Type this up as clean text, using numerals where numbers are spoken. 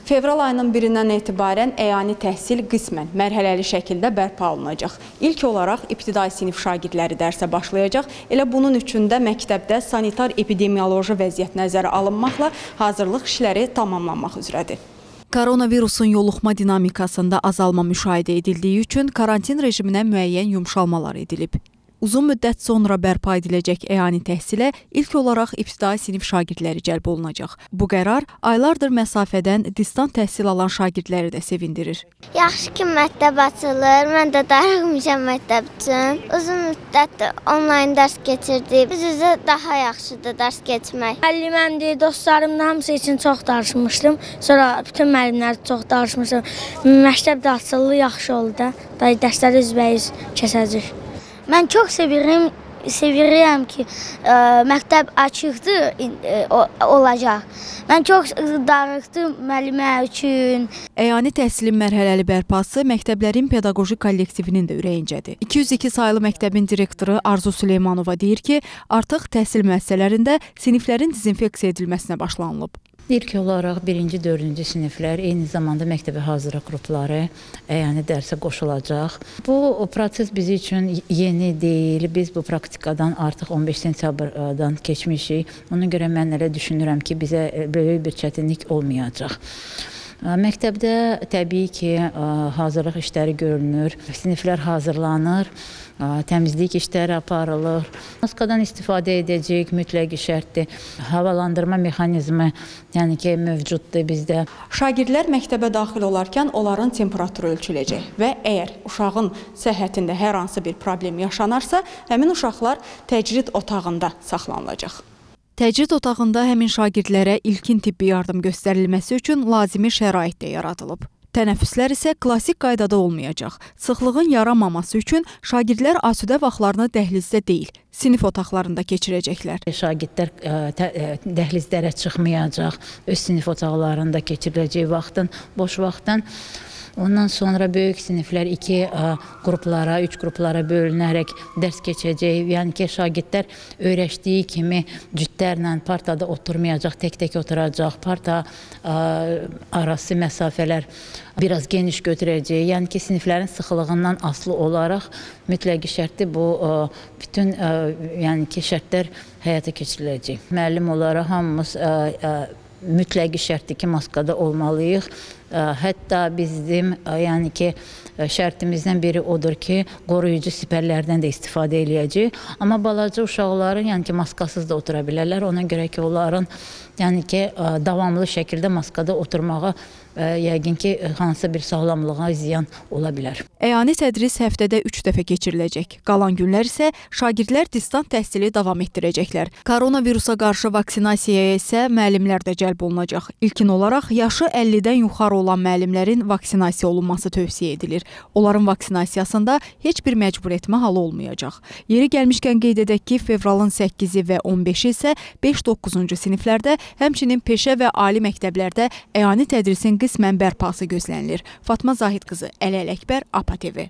Fevral ayının 1-dən etibarən əyani təhsil qismən mərhələli şəkildə bərpa olunacaq. İlk olaraq ibtidai sinif şagirdləri dərsə başlayacaq. Elə bunun üçün də məktəbdə sanitar-epidemioloji vəziyyət nəzərə alınmaqla hazırlıq işləri tamamlanmaq üzrədir. Koronavirusun yoluxma dinamikasında azalma müşahidə edildiyi üçün karantin rejiminə müəyyən yumşalmalar edilib. Uzun müddət sonra bərpa ediləcək əyani təhsilə ilk olaraq ibtidai sinif şagirdləri cəlb olunacaq. Bu qərar aylardır məsafədən distant təhsil alan şagirdləri də sevindirir. Yaxşı ki, məktəb açılır. Mən də darıxmışam məktəb üçün. Uzun müddət onlayn dərs keçirdik. Biz-üzə daha yaxşıdır dərs keçmək. Müəllimimdir, dostlarımla hamısı üçün çox darıxmışdım. Sonra bütün müəllimlər çox darıxmışdım. Məktəb də açıldı, yaxşı oldu da. Dərsləri üzbəyiz keçəcək. Mən çox sevirəm ki, məktəb açıqdır, olacaq. Mən çox darıxdım müəllimə üçün. Əyani təhsilin mərhələli bərpası məktəblərin pedaqoji kollektivinin də ürəyincədir. 202 saylı məktəbin direktoru Arzu Süleymanova deyir ki, artıq təhsil müəssisələrində siniflərin dezinfeksiya edilməsinə başlanılıb. İlk olaraq 1-ci, 4-cü siniflər, eyni zamanda məktəbə hazırlıq qrupları əyani dərsə qoşulacaq. Bu proses bizim üçün yeni deyil. Biz bu praktikadan artıq 15 sentyabrdan keçmişik. Ona görə mən elə düşünürəm ki, bizə böyük bir çətinlik olmayacaq. Məktəbdə təbii ki, hazırlıq işləri görülür, siniflər hazırlanır, təmizlik işləri aparılır. Maskadan istifadə edəcək mütləq şərtdir. Havalandırma mexanizmi yəni ki, mövcuddur bizdə. Şagirdlər məktəbə daxil olarkən onların temperaturu ölçüləcək və əgər uşağın səhhətində hər hansı bir problem yaşanarsa, həmin uşaqlar təcrid otağında saxlanılacaq. Təcrid otağında həmin şagirdlərə ilkin tibbi yardım göstərilməsi üçün lazımi şərait də yaradılıb. Tənəffüslər isə klassik qaydada olmayacaq. Sıxlığın yaranmaması üçün şagirdlər asudə vaxtlarını dəhlizdə deyil, sinif otaqlarında keçirəcəklər. Şagirdlər dəhlizlərə çıxmayacaq, öz sinif otaqlarında keçiriləcək vaxtın, boş vaxtdan. Ondan sonra böyük siniflər 2 qruplara, 3 qruplara bölünərək dərs keçəcək. Yəni ki, şagirdlər öyrəşdiyi kimi cütlərlə partada oturmayacaq, tək-tək oturacaq. Parta arası məsafələr biraz geniş götürəcək. Yəni ki, siniflərin sıxlığından asılı olaraq mütləqi şərtdir bu bütün yəni ki, şərtlər həyata keçiriləcək. Müəllim olaraq hamımız mütləqi şərtdir ki, maskada olmalıyıq. Hətta bizim yəni ki, şərtimizdən biri odur ki, qoruyucu sipərlərdən də istifadə eləyəcək. Amma balaca uşaqların yəni ki, maskasız da otura bilərlər. Ona görə ki, onların yəni ki, davamlı şəkildə maskada oturmağa yəqin ki, hansısa bir sağlamlığa ziyan ola bilər. Əyani tədris həftədə 3 dəfə keçiriləcək. Qalan günlər isə şagirdlər distant təhsili davam etdirəcəklər. Koronavirusa qarşı vaksinasiyaya isə müəllimlər də cəlb olunacaq. İlkin olaraq yaşı 50-dən yuxarı olan müəllimlərin vaksinasiya olunması tövsiyə edilir. Onların vaksinasiyasında heç bir məcbur etmə halı olmayacaq. Yeri gəlmişkən qeyd edək ki, fevralın 8-i və 15-i isə 5-9-cu siniflərdə, həmçinin peşə və ali məktəblərdə əyani tədrisin qismən bərpası gözlənilir. Fatma Zahid qızı, Əli Ələkbər, APA TV.